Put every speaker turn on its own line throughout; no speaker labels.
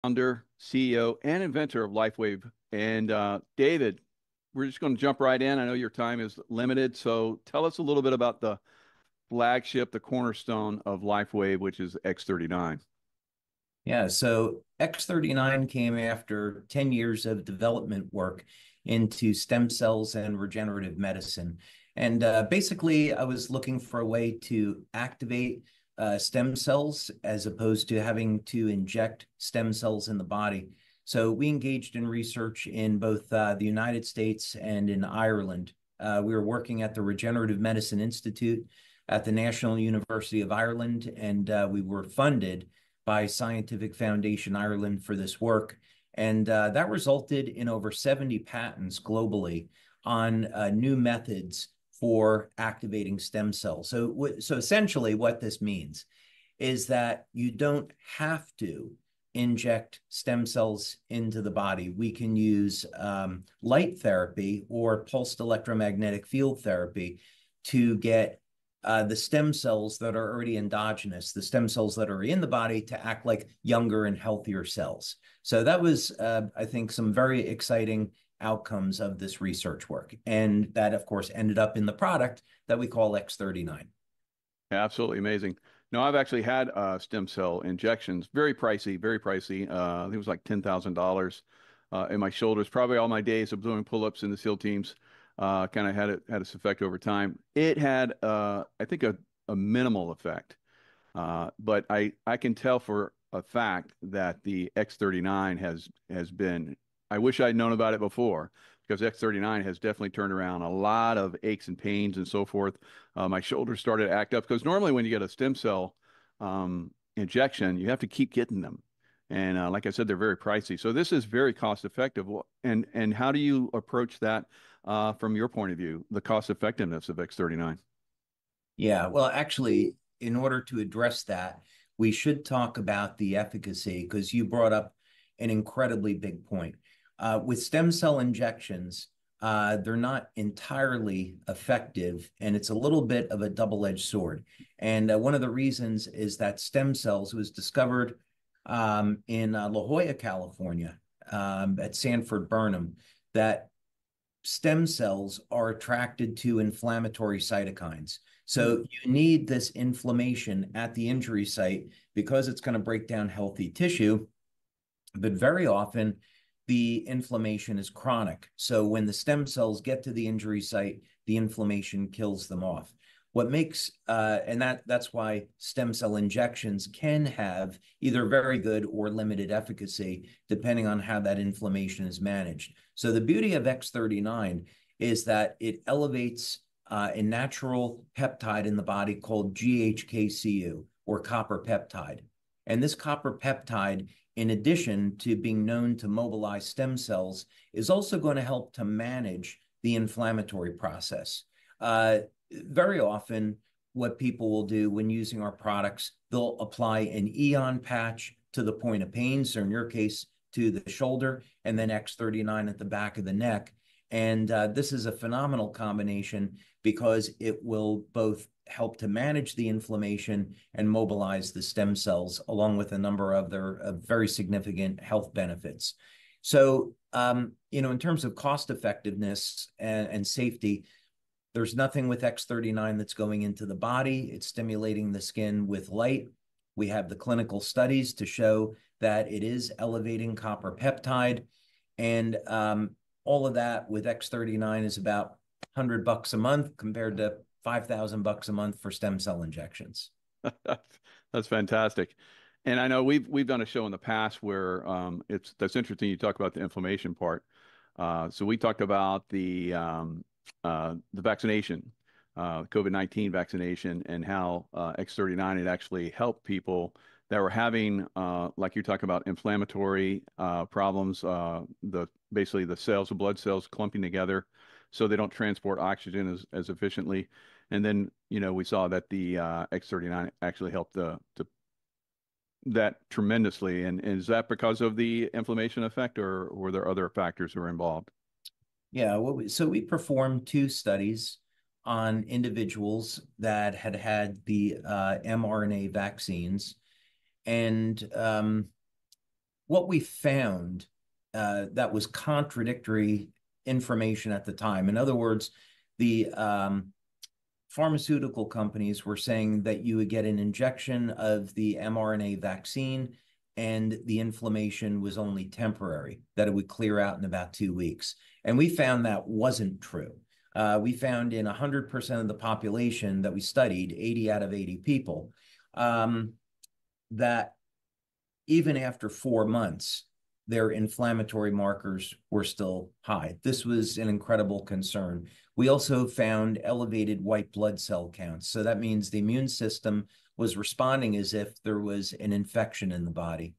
Founder, CEO, and inventor of LifeWave. And David, we're just going to jump right in. I know your time is limited, so tell us a little bit about the flagship, the cornerstone of LifeWave, which is X39.
Yeah, so X39 came after 10 years of development work into stem cells and regenerative medicine. And basically, I was looking for a way to activate stem cells as opposed to having to inject stem cells in the body. So we engaged in research in both the United States and in Ireland. We were working at the Regenerative Medicine Institute at the National University of Ireland, and we were funded by Scientific Foundation Ireland for this work. And that resulted in over 70 patents globally on new methods for activating stem cells. So essentially what this means is that you don't have to inject stem cells into the body. We can use light therapy or pulsed electromagnetic field therapy to get the stem cells that are already endogenous, the stem cells that are in the body, to act like younger and healthier cells. So that was, I think, some very exciting outcomes of this research work. And that, of course, ended up in the product that we call X39.
Absolutely amazing. No, I've actually had stem cell injections. Very pricey, very pricey. I think it was like $10,000 in my shoulders. Probably all my days of doing pull-ups in the SEAL teams kind of had its effect over time. It had, I think, a minimal effect. But I can tell for a fact that the X39 has been, I wish I'd known about it before, because X39 has definitely turned around a lot of aches and pains and so forth. My shoulders started to act up because normally when you get a stem cell injection, you have to keep getting them. And like I said, they're very pricey. So this is very cost effective. And how do you approach that from your point of view, the cost effectiveness of X39?
Yeah, well, actually, in order to address that, we should talk about the efficacy, because you brought up an incredibly big point. With stem cell injections, they're not entirely effective, and it's a little bit of a double-edged sword. And one of the reasons is that stem cells was discovered in La Jolla, California, at Sanford Burnham, that stem cells are attracted to inflammatory cytokines. So you need this inflammation at the injury site because it's going to break down healthy tissue. But very often, the inflammation is chronic. So when the stem cells get to the injury site, the inflammation kills them off. What makes, and that's why stem cell injections can have either very good or limited efficacy, depending on how that inflammation is managed. So the beauty of X39 is that it elevates a natural peptide in the body called GHKCU, or copper peptide. And this copper peptide, in addition to being known to mobilize stem cells, is also going to help to manage the inflammatory process. Very often, what people will do when using our products, they'll apply an Eon patch to the point of pain, so in your case, to the shoulder, and then X39 at the back of the neck. And this is a phenomenal combination because it will both help to manage the inflammation and mobilize the stem cells, along with a number of other very significant health benefits. So, in terms of cost effectiveness and safety, there's nothing with X39 that's going into the body. It's stimulating the skin with light. We have the clinical studies to show that it is elevating copper peptide. And all of that with X39 is about $100 a month compared to $5,000 a month for stem cell injections.
That's fantastic. And I know we've done a show in the past where that's interesting. You talk about the inflammation part. So we talked about the vaccination, COVID-19 vaccination, and how X39 had actually helped people that were having, like you're talking about, inflammatory problems, basically the cells, the blood cells clumping together so they don't transport oxygen as efficiently. And then, we saw that the X39 actually helped that tremendously. And is that because of the inflammation effect, or were there other factors that were involved?
Yeah, so we performed 2 studies on individuals that had the mRNA vaccines. And what we found that was contradictory information at the time. In other words, the pharmaceutical companies were saying that you would get an injection of the mRNA vaccine and the inflammation was only temporary, that it would clear out in about 2 weeks. And we found that wasn't true. We found in 100% of the population that we studied, 80 out of 80 people, that even after 4 months, their inflammatory markers were still high. This was an incredible concern. We also found elevated white blood cell counts. So that means the immune system was responding as if there was an infection in the body.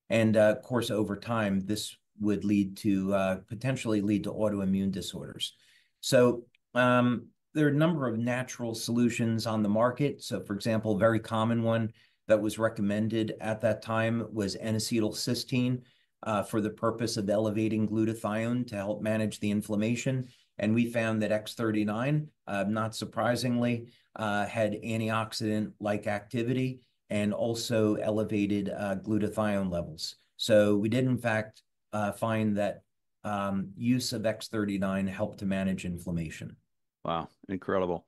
And of course, over time, this would lead to potentially lead to autoimmune disorders. So there are a number of natural solutions on the market. So for example, a very common one that was recommended at that time was N-acetylcysteine for the purpose of elevating glutathione to help manage the inflammation. And we found that X39, not surprisingly, had antioxidant-like activity and also elevated glutathione levels. So we did, in fact, find that use of X39 helped to manage inflammation.
Wow, incredible.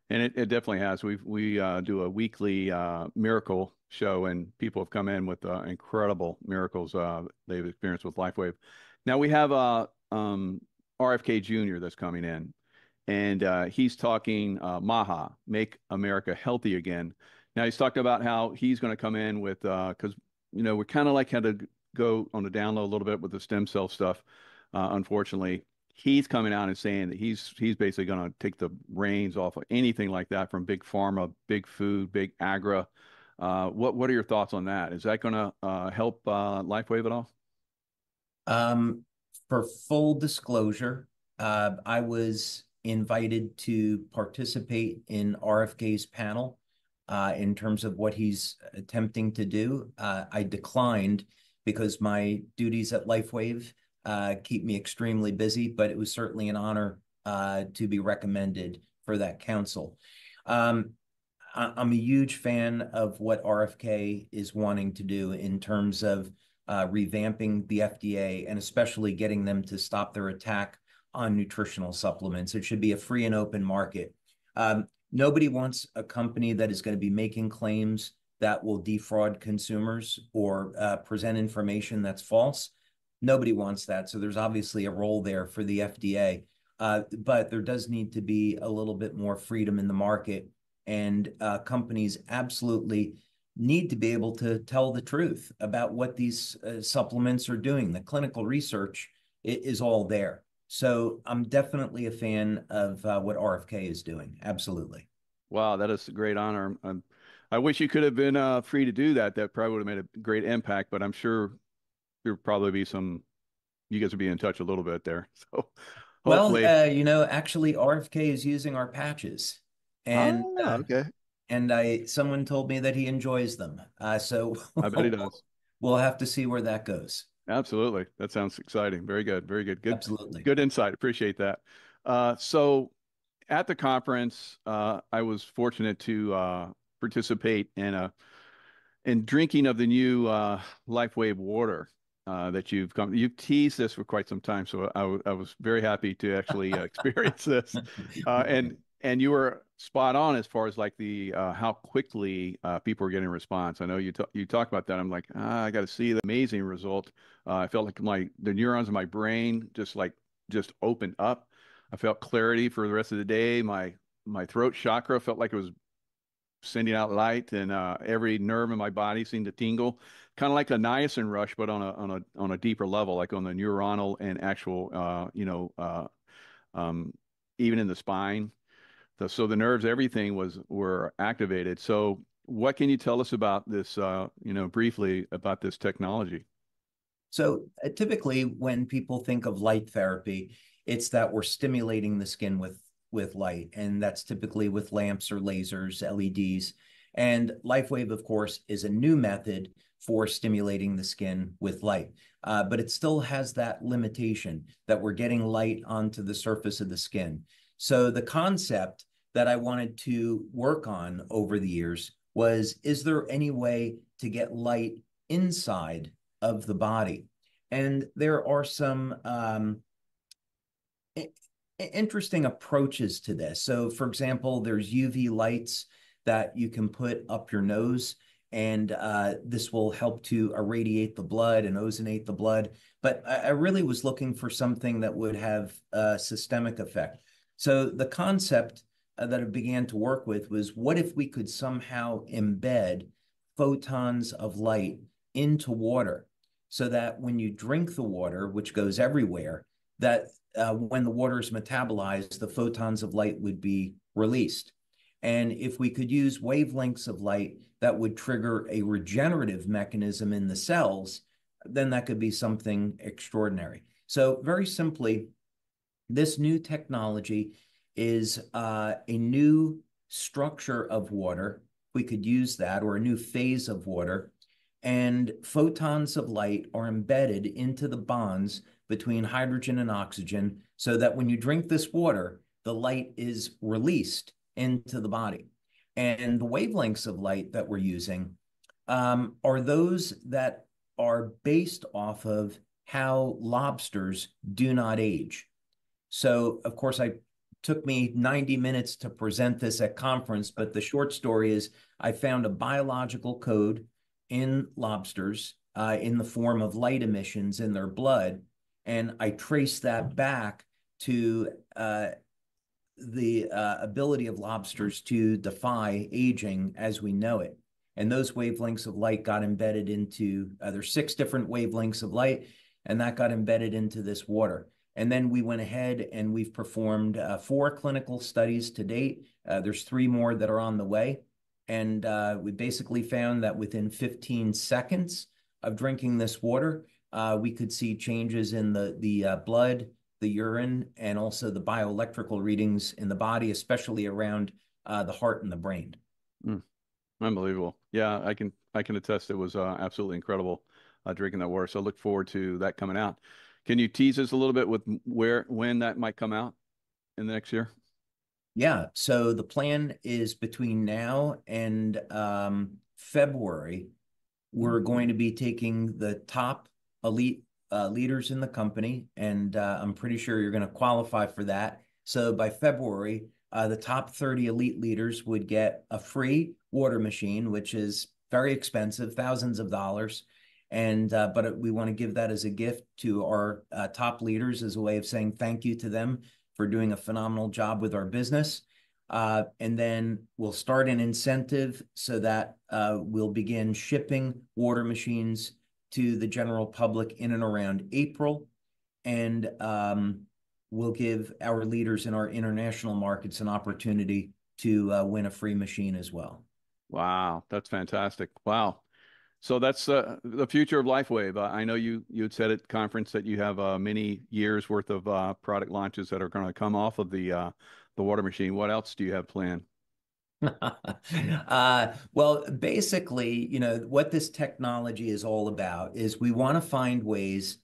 And it definitely has. We do a weekly miracle show, and people have come in with incredible miracles they've experienced with LifeWave. Now we have RFK Jr. that's coming in, and he's talking MAHA, Make America Healthy Again. Now he's talking about how he's going to come in with, because, you know, we kind of like had to go on the down low a little bit with the stem cell stuff, unfortunately. He's coming out and saying that he's basically going to take the reins off of anything like that from big pharma, big food, big agri. What are your thoughts on that? Is that going to help LifeWave at all?
For full disclosure, I was invited to participate in RFK's panel in terms of what he's attempting to do. I declined because my duties at LifeWave keep me extremely busy, but it was certainly an honor to be recommended for that council. I'm a huge fan of what RFK is wanting to do in terms of revamping the FDA and especially getting them to stop their attack on nutritional supplements. It should be a free and open market. Nobody wants a company that is going to be making claims that will defraud consumers or present information that's false. Nobody wants that. So there's obviously a role there for the FDA. But there does need to be a little bit more freedom in the market. And companies absolutely need to be able to tell the truth about what these supplements are doing. The clinical research is all there. So I'm definitely a fan of what RFK is doing. Absolutely.
Wow, that is a great honor. I wish you could have been free to do that. That probably would have made a great impact, but I'm sure there'll probably be you guys will be in touch a little bit there. So hopefully.
Well, you know, actually RFK is using our patches. And
okay.
And someone told me that he enjoys them. So
I bet he does.
We'll have to see where that goes.
Absolutely. That sounds exciting. Very good. Very good. Good.
Absolutely.
Good insight. Appreciate that. So at the conference, I was fortunate to participate in drinking of the new LifeWave water that you've teased this for quite some time. So I was very happy to actually experience this. And you were spot on as far as like the how quickly people are getting a response. I know you talk about that. I'm like, I got to see the amazing result. I felt like the neurons in my brain just opened up. I felt clarity for the rest of the day. My throat chakra felt like it was sending out light, and every nerve in my body seemed to tingle, kind of like a niacin rush, but on a deeper level, like on the neuronal and actual, even in the spine. So the nerves, everything were activated. So what can you tell us about this, briefly about this technology?
So typically when people think of light therapy, it's that we're stimulating the skin with light, and that's typically with lamps or lasers, LEDs. And LifeWave, of course, is a new method for stimulating the skin with light. But it still has that limitation that we're getting light onto the surface of the skin. So the concept that I wanted to work on over the years was, is there any way to get light inside of the body. And there are some interesting approaches to this. So, for example, there's UV lights that you can put up your nose, and this will help to irradiate the blood and ozonate the blood. But I really was looking for something that would have a systemic effect. So the concept that I began to work with was, what if we could somehow embed photons of light into water so that when you drink the water, which goes everywhere, that when the water is metabolized, the photons of light would be released. And if we could use wavelengths of light that would trigger a regenerative mechanism in the cells, then that could be something extraordinary. So very simply, this new technology is a new structure of water. We could use that, or a new phase of water, and photons of light are embedded into the bonds between hydrogen and oxygen, so that when you drink this water, the light is released into the body. And the wavelengths of light that we're using are those that are based off of how lobsters do not age. So, of course, it took me 90 minutes to present this at conference, but the short story is I found a biological code in lobsters in the form of light emissions in their blood, and I traced that back to the ability of lobsters to defy aging as we know it. And those wavelengths of light got embedded into, there's 6 different wavelengths of light, and that got embedded into this water. And then we went ahead and we've performed 4 clinical studies to date. There's 3 more that are on the way. And we basically found that within 15 seconds of drinking this water, we could see changes in the blood, the urine, and also the bioelectrical readings in the body, especially around the heart and the brain.
Unbelievable. Yeah, I can attest it was absolutely incredible drinking that water. So I look forward to that coming out. Can you tease us a little bit with when that might come out in the next year?
Yeah, so the plan is between now and February, we're going to be taking the top elite leaders in the company, and I'm pretty sure you're going to qualify for that. So by February, the top 30 elite leaders would get a free water machine, which is very expensive, thousands of dollars. And but we want to give that as a gift to our top leaders as a way of saying thank you to them for doing a phenomenal job with our business. And then we'll start an incentive so that we'll begin shipping water machines to the general public in and around April. And we'll give our leaders in our international markets an opportunity to win a free machine as well.
Wow, that's fantastic. Wow. So that's the future of LifeWave. I know you had said at conference that you have many years worth of product launches that are going to come off of the water machine. What else do you have planned?
Well, basically, you know, what this technology is all about is we want to find ways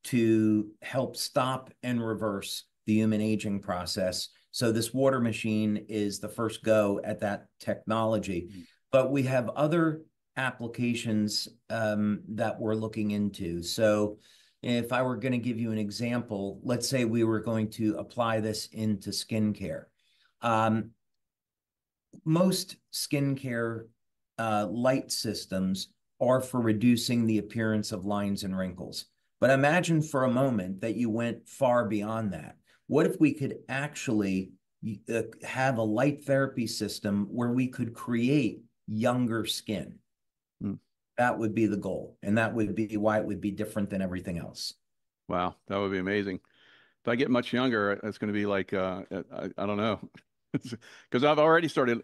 to help stop and reverse the human aging process. So this water machine is the first go at that technology. But we have other applications that we're looking into. So if I were going to give you an example, let's say we were going to apply this into skincare. Most skincare light systems are for reducing the appearance of lines and wrinkles. But imagine for a moment that you went far beyond that. What if we could actually have a light therapy system where we could create younger skin? That would be the goal. And that would be why it would be different than everything else.
Wow, that would be amazing. If I get much younger, it's going to be like, I don't know, because I've already started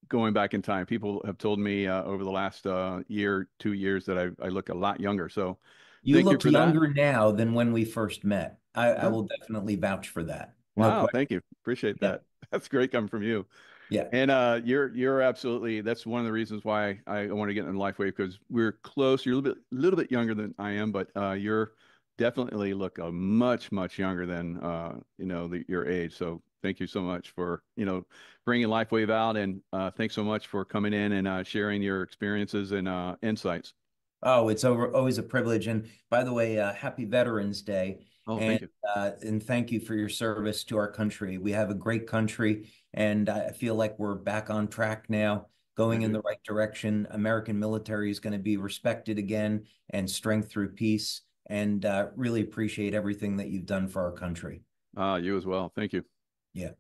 going back in time. People have told me over the last year, 2 years that I look a lot younger. So
you
thank
look
you for
younger
that.
now than when we first met. I
Oh,
will definitely vouch for that. No
wow,
question.
thank you. Appreciate
Yeah.
that. That's great coming from you.
Yeah.
And you're absolutely, that's one of the reasons why I want to get in LifeWave, because we're close. You're a little bit younger than I am, but you're definitely look much younger than you know, your age. So thank you so much for, you know, bringing LifeWave out, and thanks so much for coming in and sharing your experiences and insights.
Oh, it's always a privilege. And by the way, happy Veterans Day.
Oh, thank you.
And thank you for your service to our country. We have a great country, and I feel like we're back on track now, going in the right direction. American military is going to be respected again, and strength through peace. And really appreciate everything that you've done for our country.
You as well. Thank you.
Yeah.